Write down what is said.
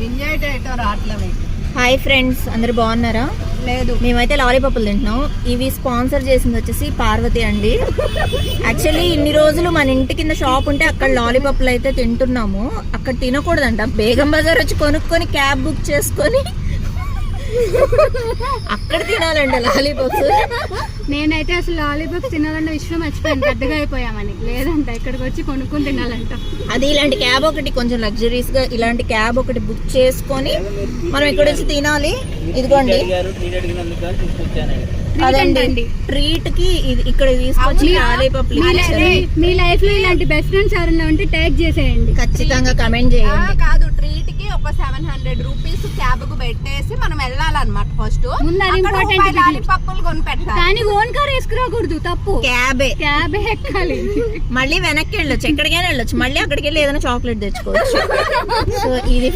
Enjoy చేయటం రాట్లే మీకు. హాయ్ ఫ్రెండ్స్, అందరు బాగున్నారా? లేదు, మేమైతే లాలీపాప్లు తింటున్నాం. ఇవి స్పాన్సర్ చేసింది వచ్చేసి పార్వతి అండి. యాక్చువల్లీ ఇన్ని రోజులు మన ఇంటి కింద షాప్ ఉంటే అక్కడ లాలీపాప్లు అయితే తింటున్నాము. అక్కడ తినకూడదంట. బేగం బజార్ వచ్చి కొనుక్కొని క్యాబ్ బుక్ చేసుకొని అక్కడ తినాలంట లాలీపాప్స్. నేనైతే అసలు లాలీపాప్స్ తినాలన్న విషయం మర్చిపోయాను, పెద్దగా అయిపోయామని. లేదంట, ఇక్కడికి వచ్చి కొనుక్కొని తినాలంట. అది ఇలాంటి క్యాబ్ ఒకటి కొంచెం లగ్జరీస్ గా ఇలాంటి క్యాబ్ ఒకటి బుక్ చేసుకొని మనం ఇక్కడ వచ్చి తినాలి. ఇదిగోండి, అదండి ట్రీట్ కి ఇక్కడ తీసుకొచ్చి లాలీపాప్లు ఇచ్చారు. మీ లైఫ్ లో ఇలాంటి బెస్ట్ ఫ్రెండ్స్ ఎవరైనా ఉంటే ట్యాగ్ చేసేయండి, ఖచ్చితంగా కమెంట్ చేయండి. కాదు, ట్రీట్ కి ఒక 700 రూపీస్ క్యాబ్ కు పెట్టేసి మనం వెళ్ళాలన్నమాట. ఫస్ట్ లాలీపాప్లు కొని పెట్టాలి, కానీ ఓన్ కార్ వేసుకురాకూడదు, తప్పు. క్యాబే ఎక్కాలి, మళ్ళీ వెనక్కి వెళ్ళొచ్చు, ఎక్కడికైనా వెళ్ళొచ్చు, మళ్ళీ అక్కడికి వెళ్ళి ఏదైనా చాక్లెట్ తెచ్చుకోవచ్చు. సో ఇది